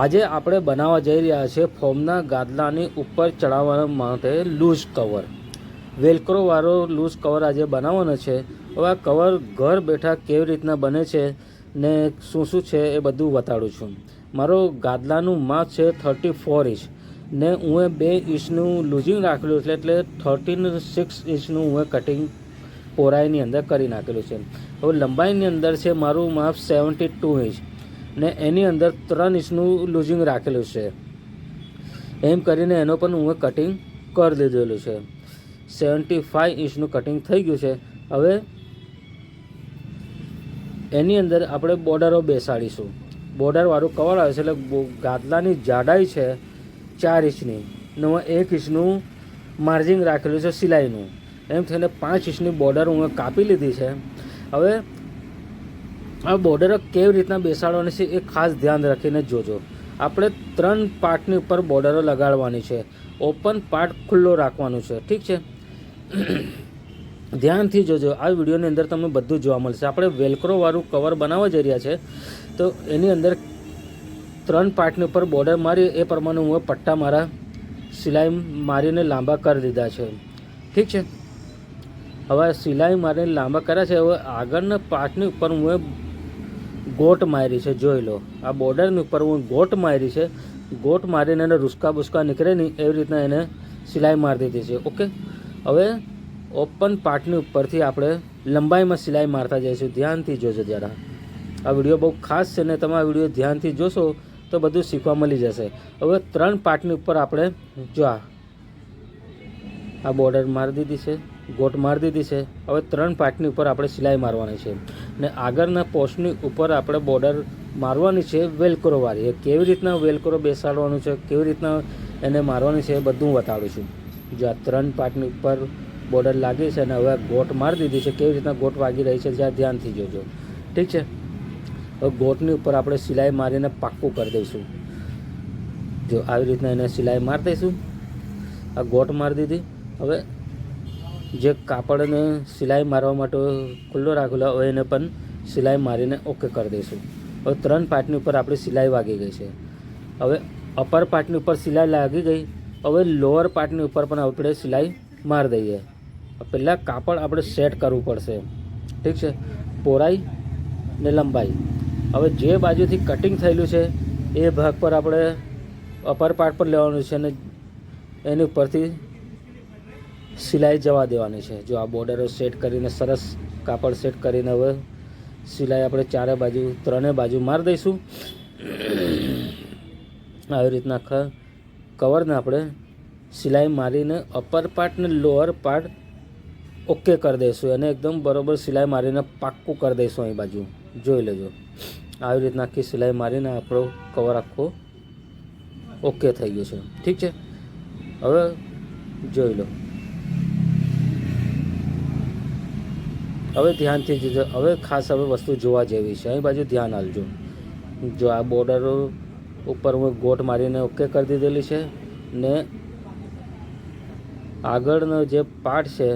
આજે આપણે બનાવવા જઈ રહ્યા છીએ ફોમના ગાદલાની ઉપર ચડાવવા માટે લૂઝ કવર, વેલ્ક્રોવાળો લૂઝ કવર આજે બનાવવાનો છે. હવે આ કવર ઘર બેઠા કેવી રીતના બને છે ને શું શું છે એ બધું બતાડું છું. મારો ગાદલાનું માપ છે 34 ઇંચ ને હું 2 ઇંચનું લૂઝિંગ રાખેલું છે, એટલે 13.6 ઇંચનું હું કટિંગ પહોળાઈની અંદર કરી નાખેલું છે. હવે લંબાઈની અંદર છે મારું માપ 72 ઇંચ ને એની અંદર 3 ઇંચનું લૂઝિંગ રાખેલું છે. એમ કરીને એનો પણ હું કટિંગ કરી દીધેલું છે. 75 ઇંચનું કટિંગ થઈ ગયું છે. હવે એની અંદર આપણે બોર્ડરો બેસાડીશું. બોર્ડરવાળું કવર આવે છે, એટલે ગાદલાની જાડાઈ છે 4 ઇંચની ને હું 1 ઇંચનું માર્જિંગ રાખેલું છે સિલાઈનું. એમ થઈને 5 ઇંચની બોર્ડર હું કાપી લીધી છે. હવે આ બોર્ડર કેવી રીતના બેસાડવાની છે એ ખાસ ધ્યાન રાખીને જોજો. આપણે 3 પાર્ટની ઉપર બોર્ડરો લગાડવાની છે. ઓપન પાર્ટ ખુલ્લો રાખવાનું છે, ઠીક છે. ધ્યાનથી જોજો, આ વિડીયોની અંદર તમને બધું જોવા મળશે. આપણે વેલ્ક્રોવાળું કવર બનાવવા જઈ રહ્યા છે, તો એની અંદર 3 પાર્ટની ઉપર બોર્ડર મારી એ પ્રમાણે હું પટ્ટા મારા સિલાઈ મારીને લાંબા કરી દીધા છે, ઠીક છે. હવે સિલાઈ મારીને લાંબા કર્યા છે. હવે આગળના પાર્ટની ઉપર હું ગોટ મારી છે, જોઈ લો. આ બોર્ડરની ઉપર હું ગોટ મારી છે. ગોટ મારીને એને રૂસકા બુસકા નીકળે નહીં એવી રીતના એને સિલાઈ મારી દીધી છે, ઓકે. હવે ઓપન પાર્ટની ઉપરથી આપણે લંબાઈમાં સિલાઈ મારતા જઈશું. ધ્યાનથી જોજો જરા. આ વિડીયો બહુ ખાસ છે ને તમે આ વિડીયો ધ્યાનથી જોશો તો બધું શીખવા મળી જશે. હવે 3 પાર્ટની ઉપર આપણે જો આ બોર્ડર મારી દીધી છે, ગોટ મારી દીધી છે. હવે 3 પાર્ટની ઉપર આપણે સિલાઈ મારવાની છે ને આગળના પોસ્ટની ઉપર આપણે બોર્ડર મારવાની છે વેલ્ક્રોવાળી. કેવી રીતના વેલ્ક્રો બેસાડવાનું છે, કેવી રીતના એને મારવાની છે એ બધું બતાડું છું. જો આ 3 પાર્ટની ઉપર બોર્ડર લાગી છે અને હવે ગોટ મારી દીધી છે. કેવી રીતના ગોટ વાગી રહી છે જ્યાં ધ્યાનથી જોજો, ઠીક છે. હવે ગોટની ઉપર આપણે સિલાઈ મારીને પાક્કું કરી દઈશું. જો આવી રીતના એને સિલાઈ મારી દઈશું. આ ગોટ મારી દીધી. હવે જે કાપડને સિલાઈ મારવા માટે ખુલ્લો રાખેલો હવે એને પણ સિલાઈ મારીને ઓકે કરી દઈશું. હવે 3 પાર્ટની ઉપર આપણી સિલાઈ વાગી ગઈ છે. હવે અપર પાર્ટની ઉપર સિલાઈ લાગી ગઈ. હવે લોઅર પાર્ટની ઉપર પણ આપણે સિલાઈ મારી દઈએ. પહેલાં કાપડ આપણે સેટ કરવું પડશે, ઠીક છે. પહોળાઈ ને લંબાઈ. હવે જે બાજુથી કટિંગ થયેલું છે એ ભાગ પર આપણે અપર પાર્ટ પર લેવાનું છે અને એની ઉપરથી સિલાઈ જવા દેવાની છે. જો આ બોર્ડરો સેટ કરીને સરસ કાપડ સેટ કરીને હવે સિલાઈ આપણે 4 બાજુ 3 બાજુ મારી દઈશું. આવી રીતના કવરને આપણે સિલાઈ મારીને અપર પાર્ટ ને લોઅર પાર્ટ ઓકે કરી દઈશું. એને એકદમ બરાબર સિલાઈ મારીને પાક્કું કરી દઈશું. અહીં બાજુ જોઈ લેજો. આવી રીતના આખી સિલાઈ મારીને આપણો કવર આખો ઓકે થઈ ગયો છે, ઠીક છે. હવે જોઈ લો. હવે ધ્યાનથી જોજો. હવે ખાસ હવે વસ્તુ જોવા જેવી છે. અહીં બાજુ ધ્યાન આપજો. જો આ બોર્ડરો ઉપર હું ગોટ મારીને ઓકે કરી દીધેલી છે ને આગળનો જે પાર્ટ છે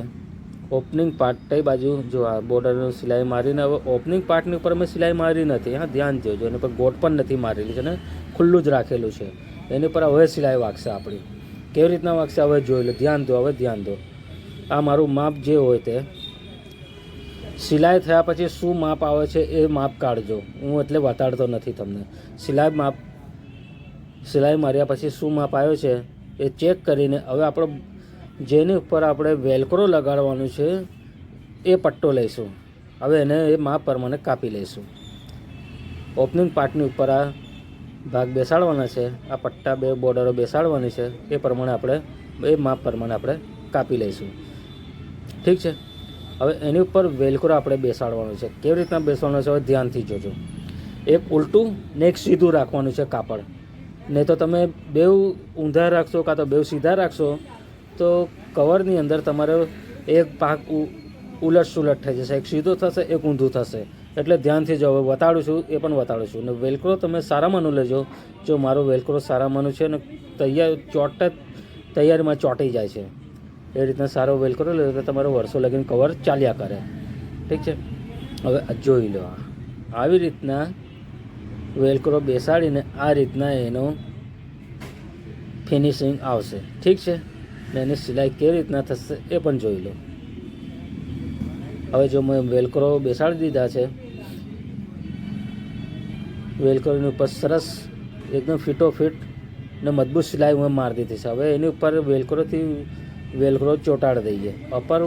ઓપનિંગ પાર્ટ તે બાજુ જો આ બોર્ડરનું સિલાઈ મારીને હવે ઓપનિંગ પાર્ટની ઉપર મેં સિલાઈ મારી નથી. હા, ધ્યાન જોજો. એની પર ગોટ પણ નથી મારેલી છે ને ખુલ્લું જ રાખેલું છે. એની પર હવે સિલાઈ વાગશે આપણી. કેવી રીતના વાગશે હવે જોઈ લો. ધ્યાન દો, હવે ધ્યાન દો. આ મારું માપ જે હોય તે સિલાઈ થયા પછી શું માપ આવે છે એ માપ કાઢજો. હું એટલે બતાડતો નથી તમને. સિલાઈ માર્યા પછી શું માપ આવ્યો છે એ ચેક કરીને હવે આપણે જેની ઉપર આપણે વેલ્ક્રો લગાડવાનું છે એ પટ્ટો લઈશું. હવે એને એ માપ પ્રમાણે કાપી લઈશું. ઓપનિંગ પાર્ટની ઉપર આ ભાગ બેસાડવાના છે. આ પટ્ટા 2 બોર્ડરો બેસાડવાની છે. એ પ્રમાણે આપણે એ માપ પ્રમાણે આપણે કાપી લઈશું, ઠીક છે. હવે એની ઉપર વેલ્ક્રો આપણે બેસાડવાનું છે. કેવી રીતના બેસવાનું છે હવે ધ્યાનથી જોજો. એક ઉલટું ને એક સીધું રાખવાનું છે કાપડ. નહીં તો તમે 2 ઊંધા રાખશો કાં તો 2 સીધા રાખશો તો કવરની અંદર તમારે એક ભાગ ઉલટ સુલટ થઈ જશે. એક સીધો થશે, એક ઊંધું થશે. એટલે ધ્યાનથી જો હવે બતાડું છું એ પણ બતાડું છું. ને વેલ્ક્રો તમે સારામાંનું લેજો. જો મારો વેલ્ક્રો સારામાંનું છે ને તૈયારીમાં ચોંટી જાય છે. એ રીતના સારો વેલ્ક્રો લેજો તો તમારો વર્ષો લગીને કવર ચાલ્યા કરે, ઠીક છે. હવે જોઈ લો. આવી રીતના વેલક્રો બેસાડીને આ રીતના એનું ફિનિશિંગ આવશે. ઠીક છે ને એની સિલાઈ કેવી રીતના થશે એ પણ જોઈ લો. હવે જો મેં વેલક્રો બેસાડી દીધા છે, વેલક્રોની ઉપર સરસ એકદમ ફિટોફિટ ને મજબૂત સિલાઈ હું મારી દીધી છે. હવે એની ઉપર વેલક્રો ચોંટાડી દઈએ. અપર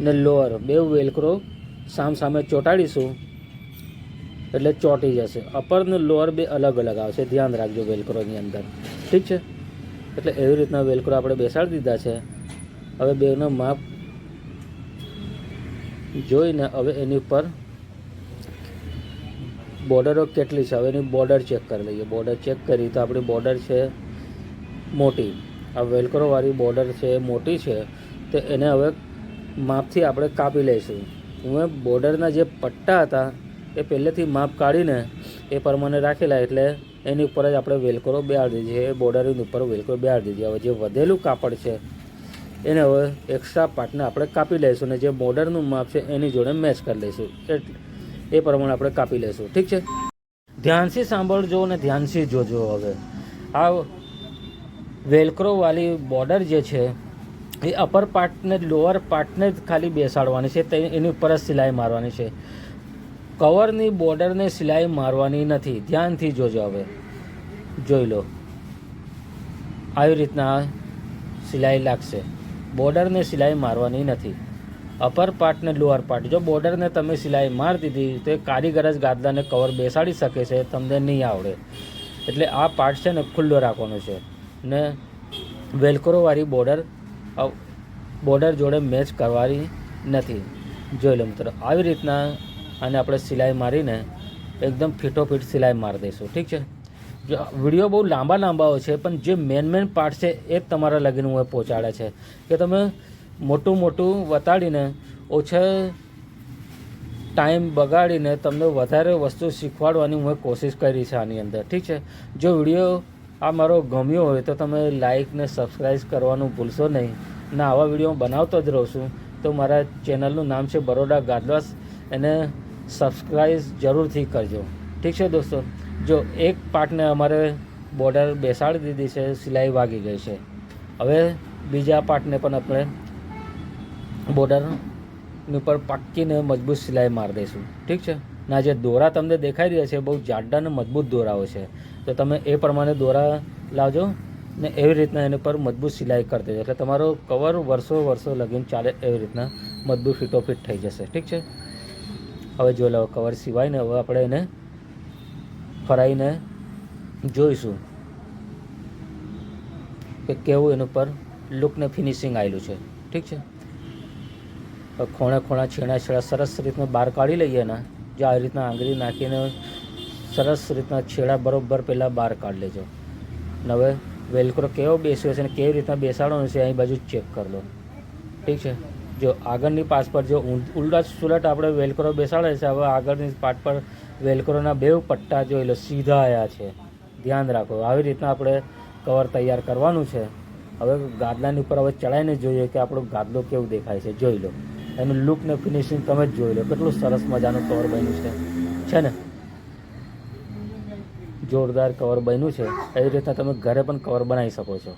ને લોઅર બે વેલક્રો સામે ચોંટાડીશું એટલે ચોંટી જશે. અપર ને લોઅર બે અલગ અલગ આવશે, ધ્યાન રાખજો વેલક્રોની અંદર. ઠીક છે, એટલે એવી રીતના વેલક્રો આપણે બેસાડી દીધા છે. હવે બેનું માપ જોઈને હવે એની ઉપર બોર્ડરો કેટલી છે હવે એની બોર્ડર ચેક કરી લઈએ. બોર્ડર ચેક કરી તો આપણી બોર્ડર છે મોટી. આ વેલક્રોવાળી બોર્ડર છે મોટી છે, તો એને હવે માપથી આપણે કાપી લઈશું. હું બોર્ડરના જે પટ્ટા હતા એ પહેલેથી માપ કાઢીને એ પ્રમાણે રાખેલા, એટલે એની ઉપર જ આપણે વેલક્રો બેસાડી દીધી. એ બોર્ડરની ઉપર વેલક્રો બેસાડી દીધી. હવે જે વધેલું કાપડ છે એને હવે એક્સ્ટ્રા પાર્ટને આપણે કાપી લઈશું અને જે બોર્ડરનું માપ છે એની જોડે મેચ કરી લઈશું. એ પ્રમાણે આપણે કાપી લઈશું. ઠીક છે, ધ્યાનથી સાંભળજો અને ધ્યાનથી જોજો. હવે આ વેલક્રોવાળી બોર્ડર જે છે એ અપર પાર્ટને લોઅર પાર્ટને જ ખાલી બેસાડવાની છે, એની ઉપર જ સિલાઈ મારવાની છે. કવરની બોર્ડરને સિલાઈ મારવાની નથી. ધ્યાનથી જોજો. હવે જોઈ લો, આવી રીતના સિલાઈ લાગશે. બોર્ડરને સિલાઈ મારવાની નથી. અપર પાર્ટ ને લોઅર પાર્ટ, જો બોર્ડરને તમે સિલાઈ મારી દીધી તો એ કારીગર જ ગાદલાને કવર બેસાડી શકે છે, તમને નહીં આવડે. એટલે આ પાર્ટ છે ને ખુલ્લો રાખવાનો છે ને વેલક્રોવાળી બોર્ડર જોડે મેચ કરવાની નથી. જોઈ લો મિત્રો, આવી રીતના આને આપણે સિલાઈ મારીને એકદમ ફિટોફિટ સિલાઈ મારી દઈશું. ઠીક છે, જો વિડીયો બહુ લાંબા છે પણ જે મેન પાર્ટ છે એ જ તમારા લગીને હું પહોંચાડે છે કે તમે મોટું વતાડીને ઓછા ટાઈમ બગાડીને તમને વધારે વસ્તુ શીખવાડવાની હું કોશિશ કરી છે આની અંદર. ઠીક છે, જો વિડીયો આ મારો ગમ્યો હોય તો તમે લાઈક ને સબસ્ક્રાઈબ કરવાનું ભૂલશો નહીં. ને આવા વિડીયો બનાવતો જ રહું છું. તો મારા ચેનલનું નામ છે બરોડા ગાદલાસ, એને સબસ્ક્રાઈબ જરૂરથી કરજો. ઠીક છે દોસ્તો, જો એક પાર્ટને અમારે બોર્ડર બેસાડી દીધી છે, સિલાઈ વાગી ગઈ છે. હવે બીજા પાર્ટને પણ આપણે બોર્ડરની ઉપર પાક્કીને મજબૂત સિલાઈ મારી દઈશું. ઠીક છે, ના જે દોરા તમને દેખાઈ રહ્યા છે બહુ જાડા અને મજબૂત દોરાઓ છે, તો તમે એ પ્રમાણે દોરા લાવજો ને એવી રીતના એની પર મજબૂત સિલાઈ કરી દેજો. એટલે તમારો કવર વર્ષો લગીને ચાલે એવી રીતના મજબૂત ફિટોફિટ થઈ જશે. ઠીક છે, હવે જો લો કવર સિવાયને હવે આપણે એને ફરાઈને જોઈશું કે કેવું એના પર લુક ને ફિનિશિંગ આવેલું છે. ઠીક છે, ખૂણા છેડા સરસ રીતના બહાર કાઢી લઈએ ને. જો આવી રીતના આંગળી નાખીને સરસ રીતના છેડા બરોબર પહેલાં બહાર કાઢી લેજો. હવે વેલક્રો કેવો બેસ્યો છે ને કેવી રીતના બેસાડવાનો છે અહીં બાજુ ચેક કરી લો. ઠીક છે, જો આગળની પાસ પર જો ઉલટા સુલટ આપણે વેલક્રો બેસાડે છે, હવે આગળની પાર્ટ પર વેલક્રોના બે પટ્ટા જોઈ લો સીધા આવ્યા છે. ધ્યાન રાખો, આવી રીતના આપણે કવર તૈયાર કરવાનું છે. હવે ગાદલાની ઉપર હવે ચડાવીને જોઈએ કે આપણો ગાદલો કેવું દેખાય છે. જોઈ લો એનું લુક ને ફિનિશિંગ તમે જ જોઈ લો, કેટલું સરસ મજાનું કવર બન્યું છે ને. જોરદાર કવર બન્યું છે. એવી રીતના તમે ઘરે પણ કવર બનાવી શકો છો.